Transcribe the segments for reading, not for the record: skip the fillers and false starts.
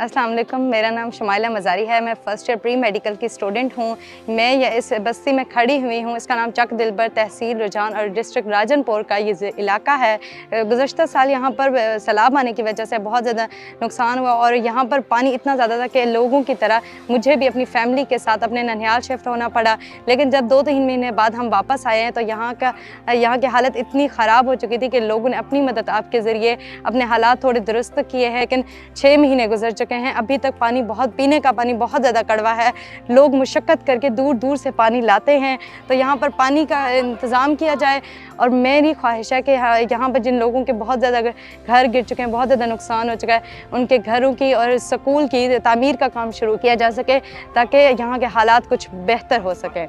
अस्सलाम वालेकुम, मेरा नाम शमाइला मज़ारी है। मैं फ़र्स्ट ईयर प्री मेडिकल की स्टूडेंट हूँ। मैं इस बस्ती में खड़ी हुई हूँ। इसका नाम चक दिलबर, तहसील रुझान और डिस्ट्रिक्ट राजनपुर का ये इलाका है। गुज़श्ता साल यहाँ पर सैलाब आने की वजह से बहुत ज़्यादा नुकसान हुआ और यहाँ पर पानी इतना ज़्यादा था कि लोगों की तरह मुझे भी अपनी फ़ैमिली के साथ अपने ननिहाल शिफ्ट होना पड़ा। लेकिन जब 2-3 महीने बाद हम वापस आए हैं तो यहाँ की हालत इतनी ख़राब हो चुकी थी कि लोगों ने अपनी मदद आपके ज़रिए अपने हालात थोड़े दुरुस्त किए हैं। लेकिन 6 महीने गुजर चुके हैं, अभी तक पानी पीने का पानी बहुत ज़्यादा कड़वा है। लोग मुशक्क़त करके दूर-दूर से पानी लाते हैं, तो यहाँ पर पानी का इंतज़ाम किया जाए। और मेरी ख्वाहिश है कि यहाँ पर जिन लोगों के बहुत ज़्यादा घर गिर चुके हैं, बहुत ज़्यादा नुकसान हो चुका है, उनके घरों की और स्कूल की तामीर का काम शुरू किया जा सके ताकि यहाँ के हालात कुछ बेहतर हो सकें।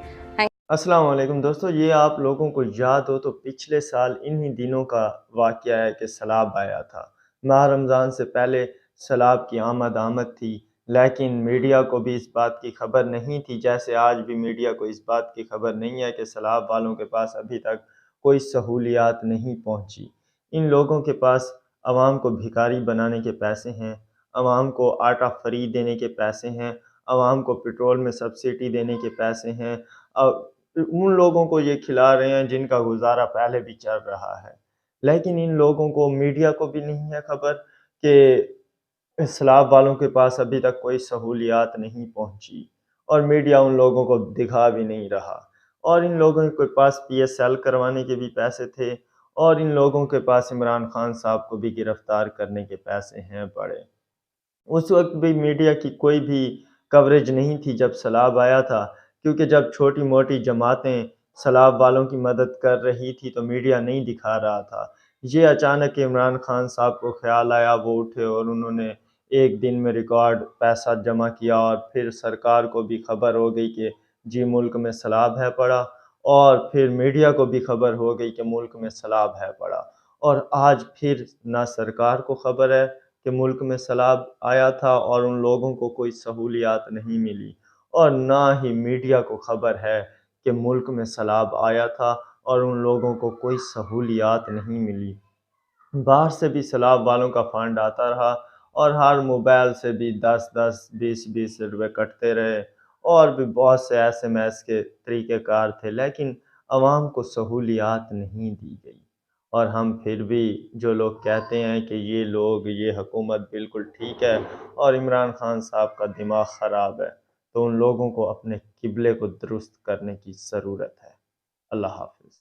अस्सलाम वालेकुम दोस्तों, ये आप लोगों को याद हो तो पिछले साल इन्हीं दिनों का वाक़या है कि सैलाब आया था। माह रमज़ान से पहले सैलाब की आमद थी, लेकिन मीडिया को भी इस बात की खबर नहीं थी, जैसे आज भी मीडिया को इस बात की खबर नहीं है कि सैलाब वालों के पास अभी तक कोई सहूलियात नहीं पहुँची। इन लोगों के पास आवाम को भिखारी बनाने के पैसे हैं, आवाम को आटा फ्री देने के पैसे हैं, आवाम को पेट्रोल में सब्सिडी देने के पैसे हैं, उन लोगों को ये खिला रहे हैं जिनका गुज़ारा पहले भी चल रहा है। लेकिन इन लोगों को, मीडिया को भी नहीं है खबर कि सैलाब वालों के पास अभी तक कोई सहूलियात नहीं पहुँची और मीडिया उन लोगों को दिखा भी नहीं रहा। और इन लोगों के पास पीएसएल करवाने के भी पैसे थे और इन लोगों के पास इमरान खान साहब को भी गिरफ़्तार करने के पैसे हैं पड़े। उस वक़्त भी मीडिया की कोई भी कवरेज नहीं थी जब सैलाब आया था, क्योंकि जब छोटी-मोटी जमातें सैलाब वालों की मदद कर रही थी तो मीडिया नहीं दिखा रहा था। ये अचानक इमरान खान साहब को ख़्याल आया, वो उठे और उन्होंने एक दिन में रिकॉर्ड पैसा जमा किया और फिर सरकार को भी खबर हो गई कि जी मुल्क में सैलाब है पड़ा, और फिर मीडिया को भी खबर हो गई कि मुल्क में सैलाब है पड़ा। और आज फिर ना सरकार को खबर है कि मुल्क में सैलाब आया था और उन लोगों को कोई सहूलियात नहीं मिली, और ना ही मीडिया को खबर है कि मुल्क में सैलाब आया था और उन लोगों को कोई सहूलियात नहीं मिली। बाहर से भी सैलाब वालों का फंड आता रहा और हर मोबाइल से भी 10-10, 20-20 रुपए कटते रहे, और भी बहुत से एसएमएस के तरीक़ेकार थे, लेकिन आवाम को सहूलियात नहीं दी गई। और हम फिर भी, जो लोग कहते हैं कि ये हुकूमत बिल्कुल ठीक है और इमरान खान साहब का दिमाग ख़राब है, तो उन लोगों को अपने क़िबले को दुरुस्त करने की ज़रूरत है। अल्लाह हाफ़िज़।